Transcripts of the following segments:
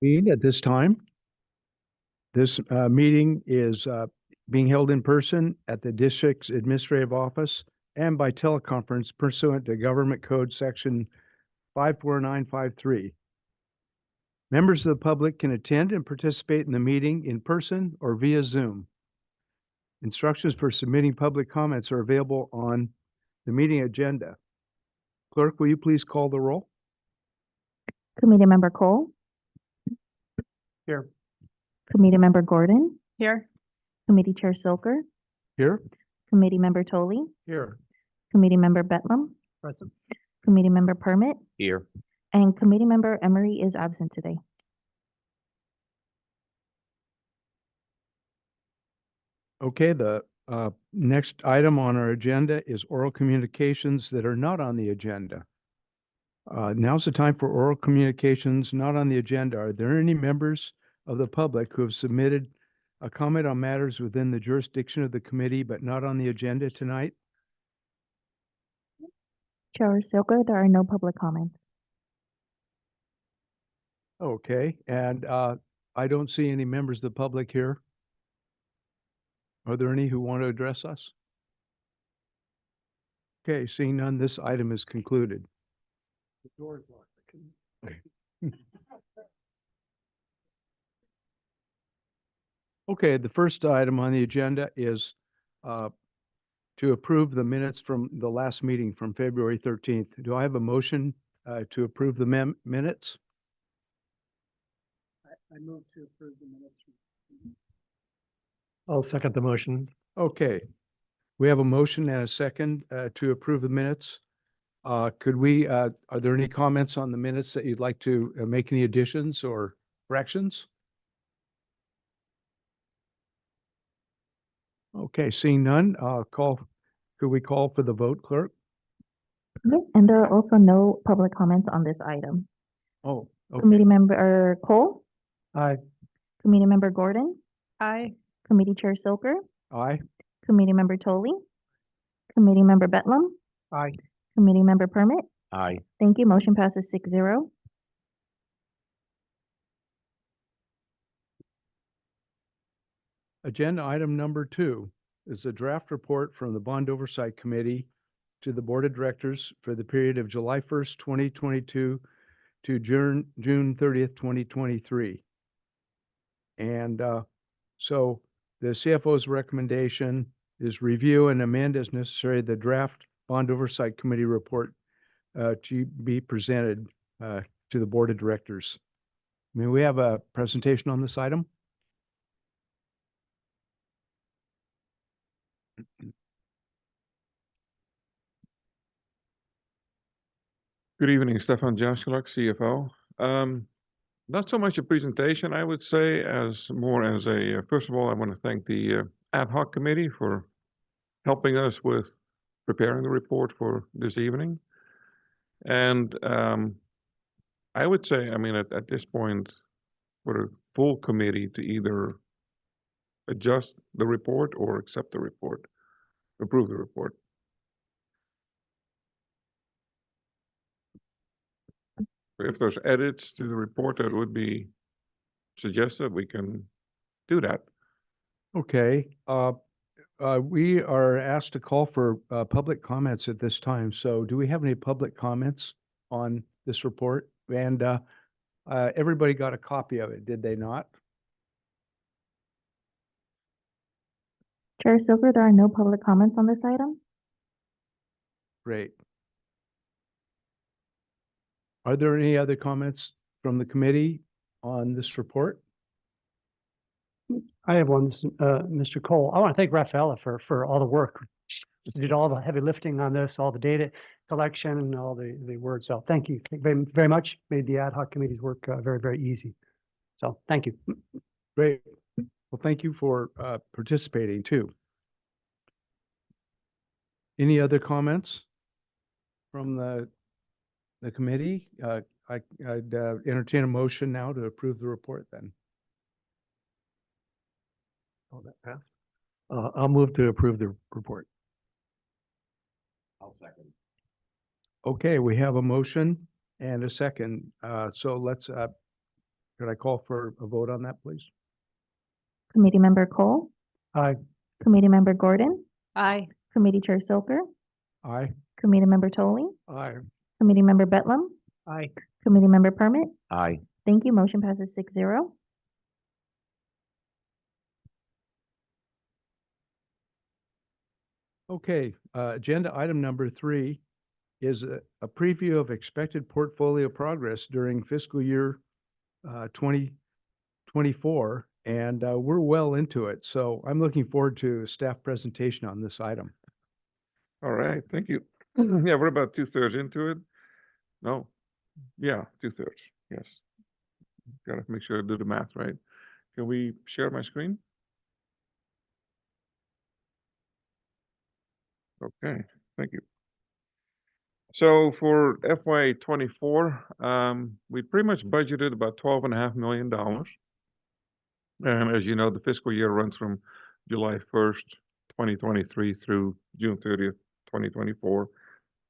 Meeting at this time. This meeting is being held in person at the district's administrative office and by teleconference pursuant to Government Code Section 54953. Members of the public can attend and participate in the meeting in person or via Zoom. Instructions for submitting public comments are available on the meeting agenda. Clerk, will you please call the roll? Committee Member Cole. Here. Committee Member Gordon. Here. Committee Chair Silker. Here. Committee Member Tolley. Here. Committee Member Betlam. Present. Committee Member Permit. Here. And Committee Member Emery is absent today. Okay, the next item on our agenda is oral communications that are not on the agenda. Now's the time for oral communications not on the agenda. Are there any members of the public who have submitted a comment on matters within the jurisdiction of the committee but not on the agenda tonight? Chair Silker, there are no public comments. Okay, and I don't see any members of the public here. Are there any who want to address us? Okay, seeing none, this item is concluded. The door is locked. Okay, the first item on the agenda is to approve the minutes from the last meeting from February 13th. Do I have a motion to approve the minutes? I move to approve the minutes. I'll second the motion. Okay, we have a motion and a second to approve the minutes. Could we, are there any comments on the minutes that you'd like to make any additions or corrections? Okay, seeing none, could we call for the vote, clerk? Okay, and there are also no public comments on this item. Oh, okay. Committee Member Cole. Aye. Committee Member Gordon. Aye. Committee Chair Silker. Aye. Committee Member Tolley. Committee Member Betlam. Aye. Committee Member Permit. Aye. Thank you. Motion passes 6-0. Agenda item number 2 is a draft report from the Bond Oversight Committee to the Board of Directors for the period of July 1st, 2022 to June 30th, 2023. And so the CFO's recommendation is review and amend as necessary the draft Bond Oversight Committee report to be presented to the Board of Directors. May we have a presentation on this item? Good evening, Stefan Jaskulak, CFO. Not so much a presentation, I would say, as more as a, first of all, I want to thank the ad hoc committee for helping us with preparing the report for this evening. And I would say, I mean, at this point, for the full committee to either adjust the report or accept the report, approve the report. If there's edits to the report that would be suggested, we can do that. Okay, we are asked to call for public comments at this time. So do we have any public comments on this report? And everybody got a copy of it, did they not? Chair Silver, there are no public comments on this item. Great. Are there any other comments from the committee on this report? I have one, Mr. Cole. I want to thank Rafaela for all the work. She did all the heavy lifting on this, all the data collection and all the words. So thank you very, very much. Made the ad hoc committee's work very, very easy. So thank you. Great. Well, thank you for participating too. Any other comments from the committee? I'd entertain a motion now to approve the report then. Oh, that passed. I'll move to approve the report. I'll second. Okay, we have a motion and a second. So let's, could I call for a vote on that, please? Committee Member Cole, Aye. Committee Member Gordon, Aye. Committee Chair Silker, Aye. Committee Member Tolley, Aye. Committee Member Betlam, Aye. Committee Member Permit. Aye. Thank you. Motion passes 6-0. Okay, agenda item number 3 is a preview of expected portfolio progress during fiscal year 2024, and we're well into it. So I'm looking forward to a staff presentation on this item. All right, thank you. Yeah, we're about 2/3 into it. No, yeah, 2/3, yes. Gotta make sure I do the math right. Can we share my screen? Okay, thank you. So for FY '24, we pretty much budgeted about $12.5 million. And as you know, the fiscal year runs from July 1st, 2023 through June 30th, 2024.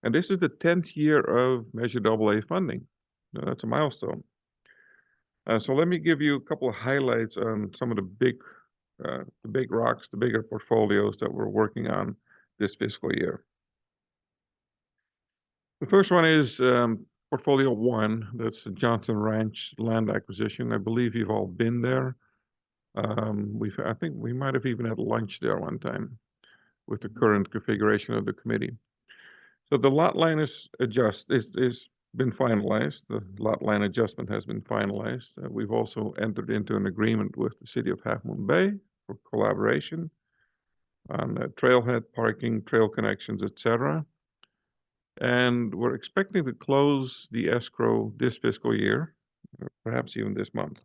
And this is the 10th year of Measure AA funding. Now, that's a milestone. So let me give you a couple of highlights on some of the big rocks, the bigger portfolios that we're working on this fiscal year. The first one is Portfolio 1. That's the Johnson Ranch land acquisition. I believe you've all been there. I think we might have even had lunch there one time with the current configuration of the committee. So the lot line is been finalized. The lot line adjustment has been finalized. We've also entered into an agreement with the city of Half Moon Bay for collaboration on trailhead parking, trail connections, etc. And we're expecting to close the escrow this fiscal year, or perhaps even this month.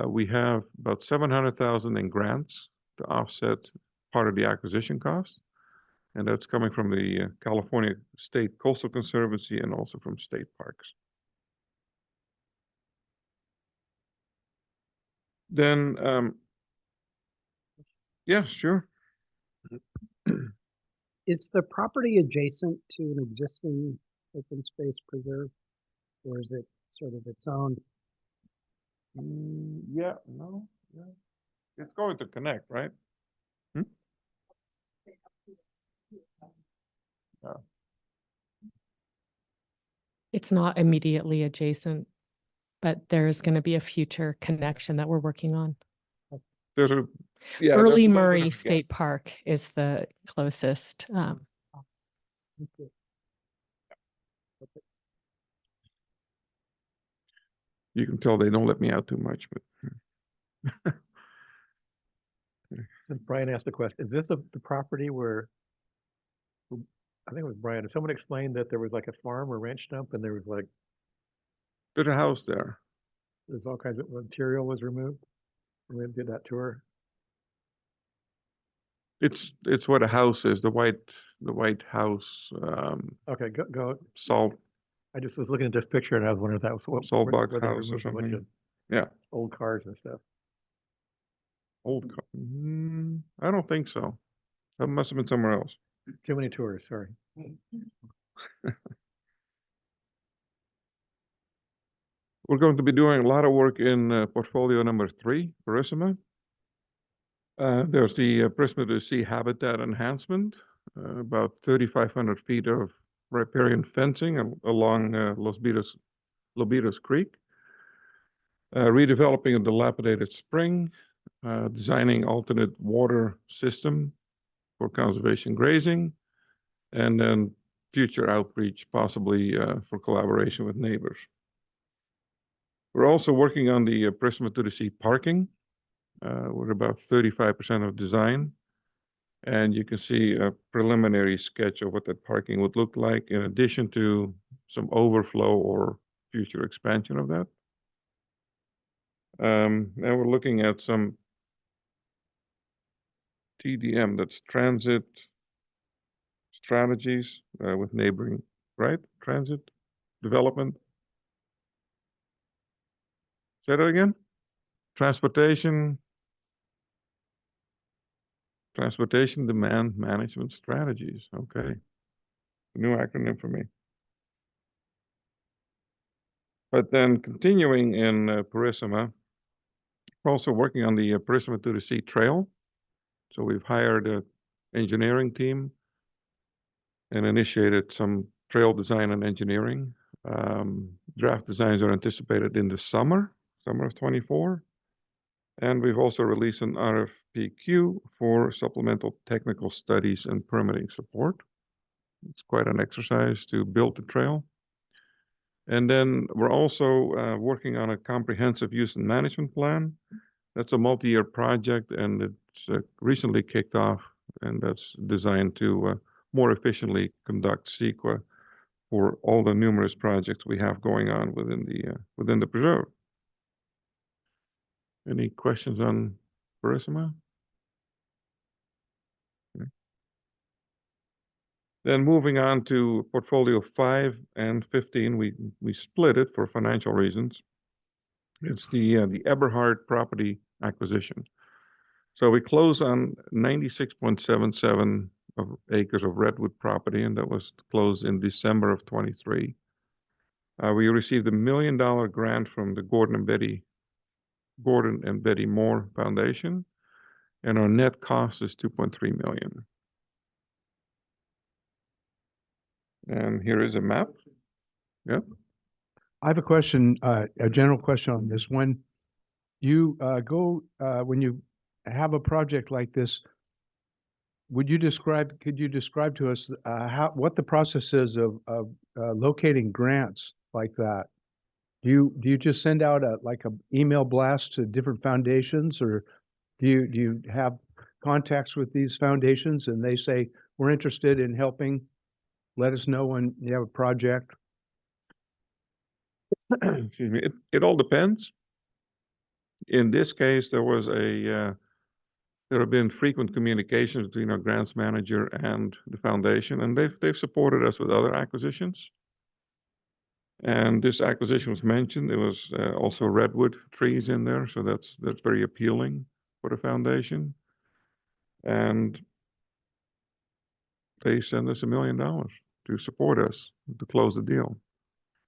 We have about $700,000 in grants to offset part of the acquisition cost, and that's coming from the California State Coastal Conservancy and also from state parks. Then, yeah, sure. Is the property adjacent to an existing open space preserve? Or is it sort of its own? Yeah, no, yeah. It's going to connect, right? It's not immediately adjacent, but there's going to be a future connection that we're working on. There's a, yeah. Early there's a little bit Murray of- State Park is the closest. You can tell they don't let me out too much, but Since Brian asked the question, is this the property where, I think it was Brian, someone explained that there was like a farm or ranch dump and there was like, there's a house there. there's all kinds of material was removed? And we did that tour. It's where the house is, the white house, Okay, go. salt, I just was looking at this picture and I was wondering if that was what. Saltbox where they house or removed a bunch something. of Yeah. Old cars and stuff. I don't think so. That must have been somewhere else. Too many tours, sorry. We're going to be doing a lot of work in portfolio number 3, Carissima. There's the Prisma to Sea habitat enhancement, about 3,500 feet of riparian fencing along Lobitos Creek, redeveloping a dilapidated spring, designing alternate water system for conservation grazing, and then future outreach, possibly for collaboration with neighbors. We're also working on the Prisma to the Sea parking. We're about 35% of design. And you can see a preliminary sketch of what that parking would look like, in addition to some overflow or future expansion of that. And we're looking at some TDM, that's transit strategies with neighboring, right? Transit development. Say that again? Transportation demand management strategies. Okay. New acronym for me. But then continuing in Purisima, we're also working on the Purisima to the Sea Trail. So we've hired an engineering team and initiated some trail design and engineering. Draft designs are anticipated in the summer of 24. And we've also released an RFPQ for supplemental technical studies and permitting support. It's quite an exercise to build the trail. And then we're also working on a comprehensive use and management plan. That's a multi-year project, and it's recently kicked off, and that's designed to more efficiently conduct CEQA for all the numerous projects we have going on within the preserve. Any questions on Purisima? Okay. Then moving on to portfolio 5 and 15, we split it for financial reasons. It's the Eberhard property acquisition. So we closed on 96.77 acres of redwood property, and that was closed in December of 23. We received a $1 million grant from the Gordon and Betty Moore Foundation, and our net cost is $2.3 million. And here is a map. Yep. I have a question, a general question on this. When you when you have a project like this, could you describe to us what the process is of locating grants like that? Do you just send out a email blast to different foundations, or do you have contacts with these foundations and they say, we're interested in helping, let us know when you have a project? Excuse me. It all depends. In this case, there have been frequent communications between our grants manager and the foundation, and they've supported us with other acquisitions. And this acquisition was mentioned. There was also redwood trees in there, so that's very appealing for the foundation. And they send us $1 million to support us to close the deal.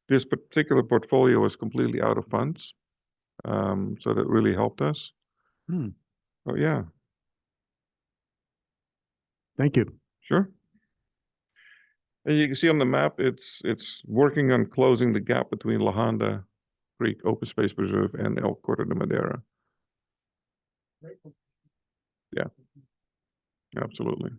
This particular portfolio was completely out of funds, so that really helped us. Oh yeah. Thank you. Sure. And you can see on the map, it's working on closing the gap between La Honda Creek Open Space Preserve and El Corte de Madera. Yeah, absolutely.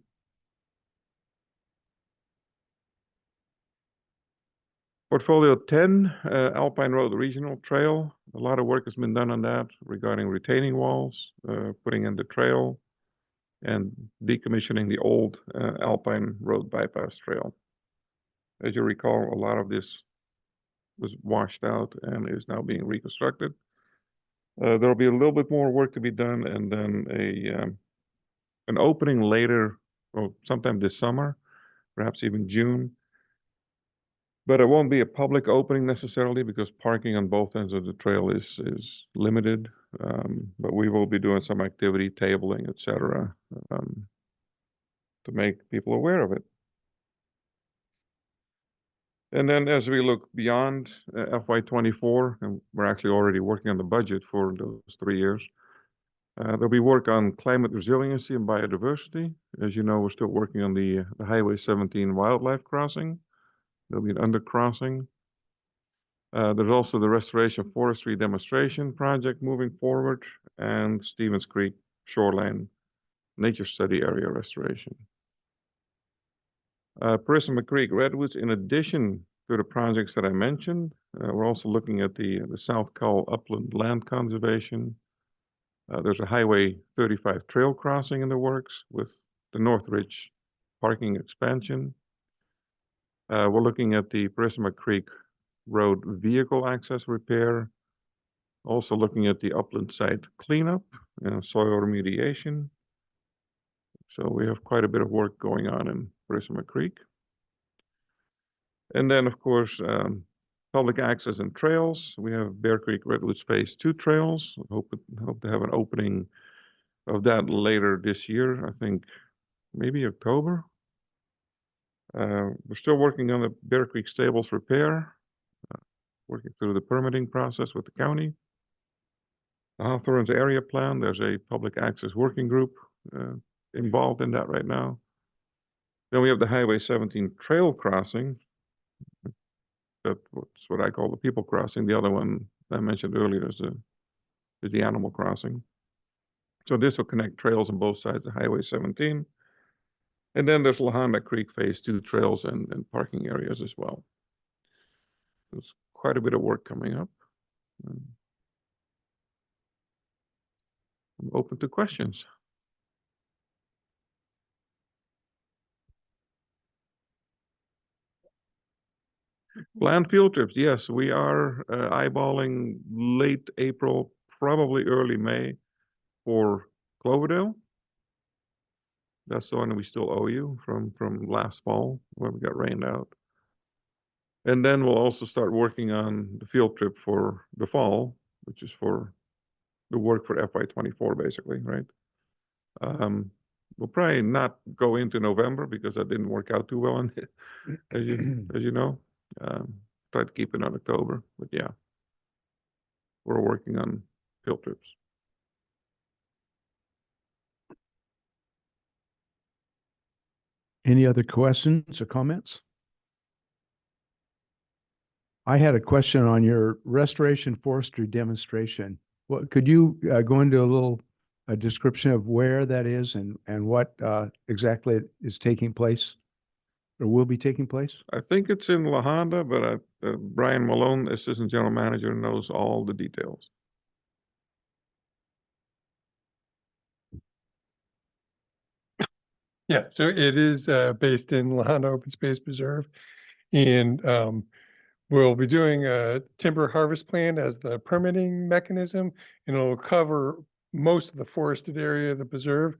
Portfolio 10, Alpine Road Regional Trail. A lot of work has been done on that regarding retaining walls, putting in the trail, and decommissioning the old Alpine Road bypass trail. As you recall, a lot of this was washed out and is now being reconstructed. There'll be a little bit more work to be done, and then an opening later, or sometime this summer, perhaps even June. But it won't be a public opening necessarily, because parking on both ends of the trail is limited. But we will be doing some activity, tabling, etc., to make people aware of it. And then as we look beyond FY24, and we're actually already working on the budget for those 3 years, there'll be work on climate resiliency and biodiversity. As you know, we're still working on the Highway 17 wildlife crossing. There'll be an undercrossing. There's also the restoration forestry demonstration project moving forward, and Stevens Creek shoreline nature study area restoration. Purisima Creek Redwoods, in addition to the projects that I mentioned, we're also looking at the South Cull upland land conservation. There's a Highway 35 trail crossing in the works with the North Ridge parking expansion. We're looking at the Purisima Creek Road vehicle access repair. Also looking at the upland site cleanup and soil remediation. So we have quite a bit of work going on in Purisima Creek. And then, of course, public access and trails. We have Bear Creek Redwoods Phase 2 trails. Hope to have an opening of that later this year. I think maybe October. We're still working on the Bear Creek Stables repair. working through the permitting process with the county. The Hawthorne's area plan, there's a public access working group involved in that right now. Then we have the Highway 17 trail crossing. That's what I call the people crossing. The other one I mentioned earlier is the animal crossing. So this will connect trails on both sides of Highway 17. And then there's Lahonda Creek Phase 2 trails and parking areas as well. There's quite a bit of work coming up. I'm open to questions. Planned field trips, yes, we are eyeballing late April, probably early May for Cloverdale. That's the one we still owe you from last fall when we got rained out. And then we'll also start working on the field trip for the fall, which is for the work for FY24 basically, right? We'll probably not go into November because that didn't work out too well, as you know. Try to keep it on October, but yeah, we're working on field trips. Any other questions or comments? I had a question on your restoration forestry demonstration. What could you go into a description of where that is and what exactly is taking place or will be taking place? I think it's in Lahonda, but Brian Malone, Assistant General Manager, knows all the details. Yeah, so it is based in Lahonda Open Space Preserve. And we'll be doing a timber harvest plan as the permitting mechanism, and it'll cover most of the forested area of the preserve.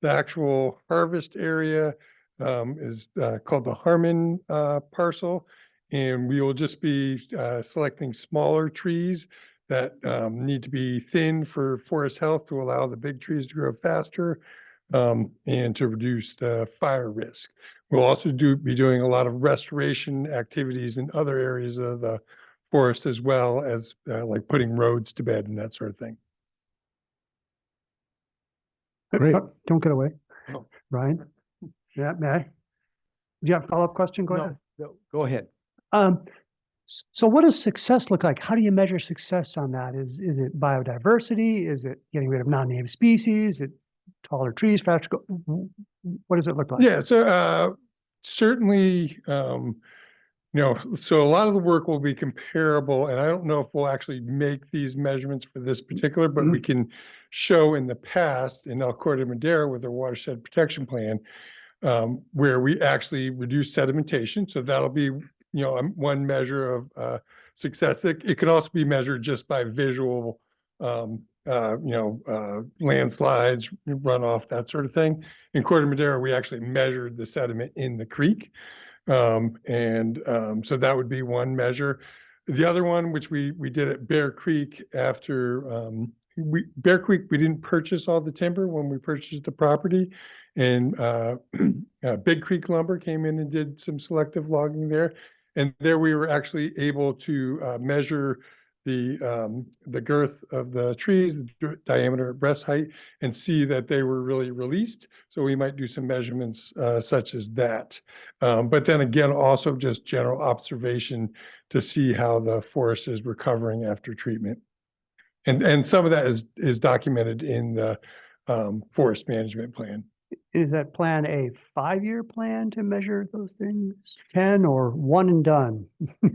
The actual harvest area is called the Harmon parcel, and we will just be selecting smaller trees that need to be thinned for forest health to allow the big trees to grow faster and to reduce the fire risk. We'll also be doing a lot of restoration activities in other areas of the forest as well as like putting roads to bed and that sort of thing. Great. Don't get away. Oh. Ryan? Yeah, may I? Do you have a follow-up question? Go ahead. No, go ahead. So what does success look like? How do you measure success on that? Is it biodiversity? Is it getting rid of non-native species? Is it taller trees, faster? What does it look like? Yeah, so certainly, so a lot of the work will be comparable, and I don't know if we'll actually make these measurements for this particular, but we can show in the past in El Corte Madera with their watershed protection plan, where we actually reduce sedimentation. So that'll be, one measure of success. It could also be measured just by visual, landslides, runoff, that sort of thing. In Corte Madera, we actually measured the sediment in the creek. So that would be one measure. The other one, which we did at Bear Creek after Bear Creek, we didn't purchase all the timber when we purchased the property. And Big Creek Lumber came in and did some selective logging there. And there we were actually able to measure the girth of the trees, the diameter at breast height, and see that they were really released. So we might do some measurements such as that. But then again, also just general observation to see how the forest is recovering after treatment. And some of that is documented in the forest management plan. Is that plan a 5-year plan to measure those things? 10 or one and done?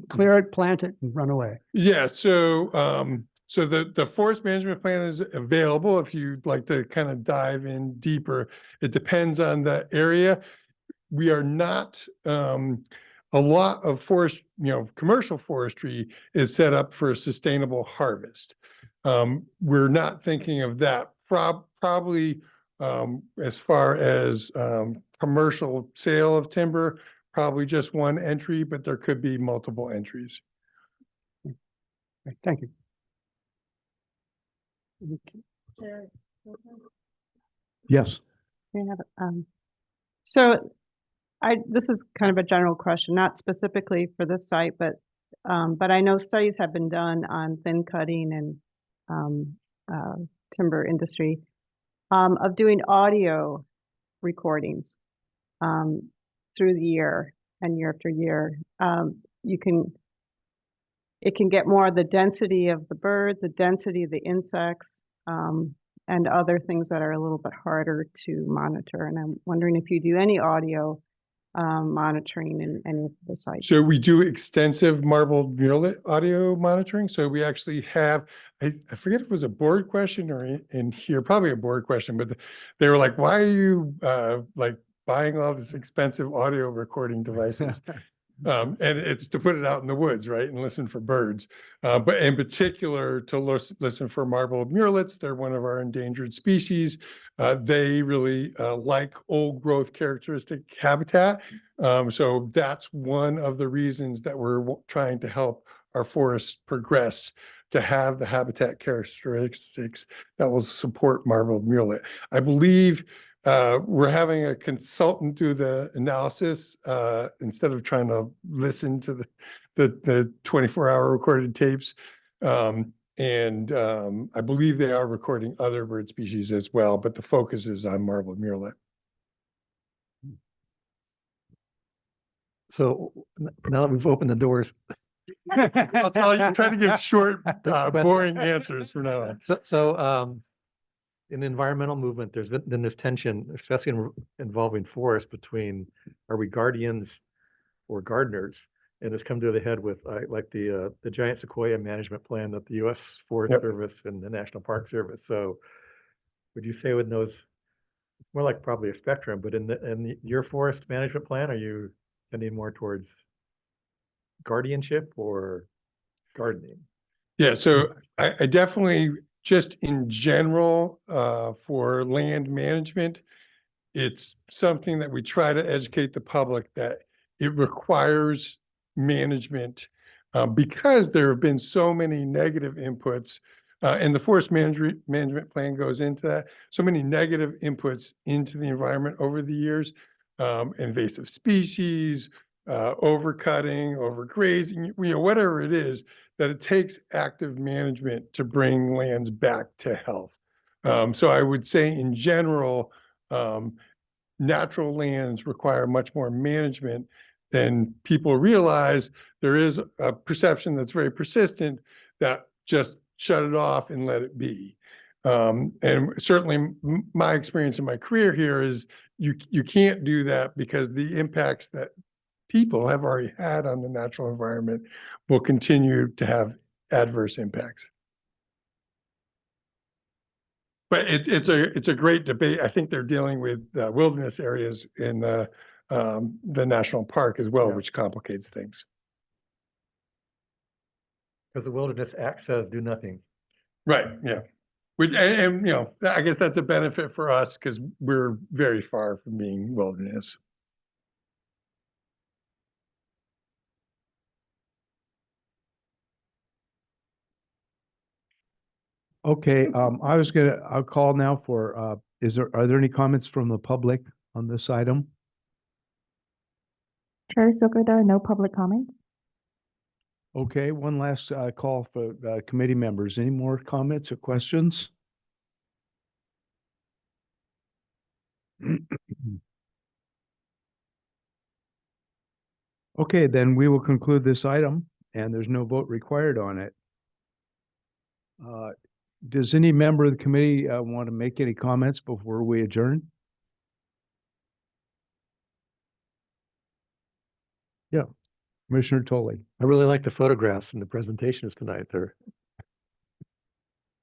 Clear it, plant it, and run away. Yeah, so the forest management plan is available if you'd like to kind of dive in deeper. It depends on the area. We are not a lot of forest, commercial forestry is set up for a sustainable harvest. We're not thinking of that. Probably as far as commercial sale of timber, probably just one entry, but there could be multiple entries. Thank you. Yes. So this is kind of a general question, not specifically for this site, but But I know studies have been done on thin cutting and timber industry of doing audio recordings through the year and year after year. It can get more of the density of the birds, the density of the insects, and other things that are a little bit harder to monitor. And I'm wondering if you do any audio monitoring in any of the sites. So we do extensive marbled murrelet audio monitoring. So we actually have, I forget if it was a board question or in here, probably a board question, but they were like, why are you like buying all this expensive audio recording devices? And it's to put it out in the woods, right, and listen for birds. But in particular, to listen for marbled murrelets. They're one of our endangered species. They really like old growth characteristic habitat. So that's one of the reasons that we're trying to help our forests progress to have the habitat characteristics that will support marbled murrelet. I believe we're having a consultant do the analysis instead of trying to listen to the 24-hour recorded tapes. I believe they are recording other bird species as well, but the focus is on marbled murrelet. So now that we've opened the doors. I'll try to give short, boring answers for now on. So in the environmental movement, there's been this tension, especially involving forests, between are we guardians or gardeners? And it's come to the head with like the giant sequoia management plan that the U.S. Forest Service and the National Park Service. So would you say with those, it's more like probably a spectrum, but in your forest management plan, are you tending more towards guardianship or gardening? Yeah, so I definitely, just in general, for land management, it's something that we try to educate the public that it requires management because there have been so many negative inputs, and the forest management plan goes into that, so many negative inputs into the environment over the years, invasive species, overcutting, overgrazing, whatever it is, that it takes active management to bring lands back to health. So I would say in general, natural lands require much more management than people realize. There is a perception that's very persistent that just shut it off and let it be. And certainly my experience in my career here is you can't do that because the impacts that people have already had on the natural environment will continue to have adverse impacts. But it's a great debate. I think they're dealing with wilderness areas in the national park as well, which complicates things. Because the Wilderness Act says do nothing. Right, yeah. And I guess that's a benefit for us because we're very far from being wilderness. Okay, I'll call now for, are there any comments from the public on this item? Chair Zucker, there are no public comments. Okay, one last call for committee members. Any more comments or questions? Okay, then we will conclude this item and there's no vote required on it. Does any member of the committee want to make any comments before we adjourn? Yeah, Commissioner Tolley. I really like the photographs and the presentations tonight. They're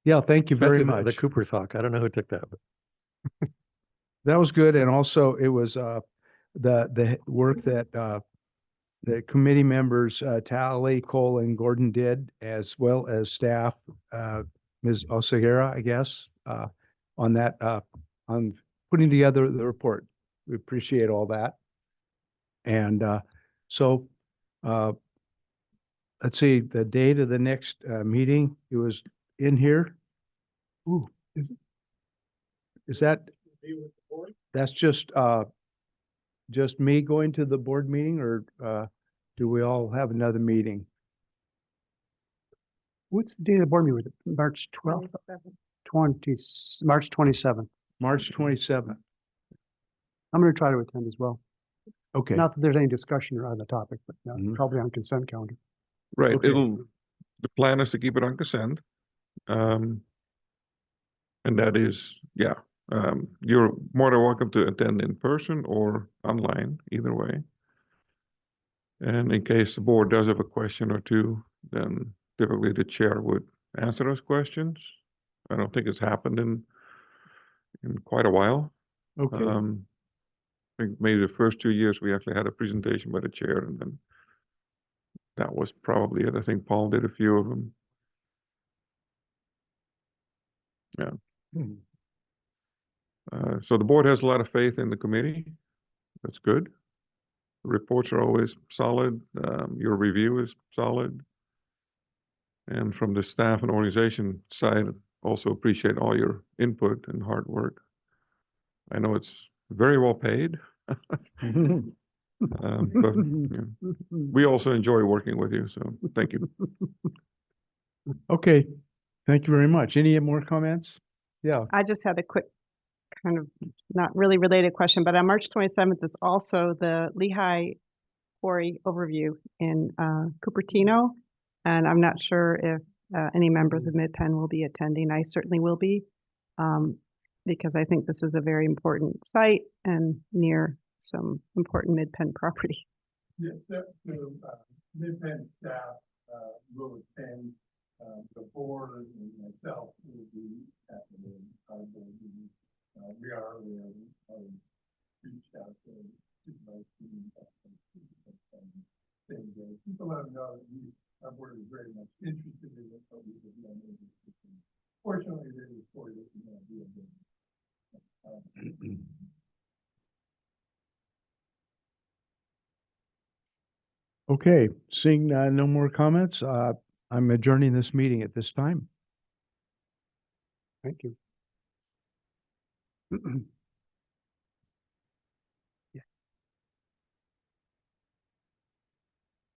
Yeah, thank you very especially much. the Cooper's Hawk. I don't know who took that, but That was good. And also it was the work that the committee members Tally, Cole, and Gordon did, as well as staff, Ms. Osagera, I guess, on that, on putting together the report. We appreciate all that. And so let's see, the date of the next meeting, it was in here. Ooh, is that, that's just me going to the board meeting, or do we all have another meeting? What's the date of the board meeting? Was it March 12th, 20, March 27th? March 27th. I'm going to try to attend as well. Okay. Not that there's any discussion around the topic, but Mhm. probably on consent calendar. Right, Okay. the plan is to keep it on consent. And that is, yeah, you're more than welcome to attend in person or online, either way. And in case the board does have a question or two, then typically the chair would answer those questions. I don't think it's happened in quite a while. Okay. I think maybe the first 2 years we actually had a presentation by the chair, and then that was probably it. I think Paul did a few of them. Hmm. So the board has a lot of faith in the committee. That's good. The reports are always solid. Your review is solid. And from the staff and organization side, also appreciate all your input and hard work. I know it's very well paid. But we also enjoy working with you, so thank you. Okay, thank you very much. Any more comments? Yeah, I just had a quick kind of not really related question, but on March 27th is also the Lehigh Quarry overview in Cupertino. And I'm not sure if any members of Midpen will be attending. I certainly will be, because I think this is a very important site and near some important Midpen property. Yes, Midpen staff will attend, the board and myself will be at the board meeting. We are reached out to supervisors. People let them know that our board is very much interested in it, but we would be unable to. Fortunately, it is for you to be a bit. okay. Seeing no more comments, I'm adjourning this meeting at this time. Thank you.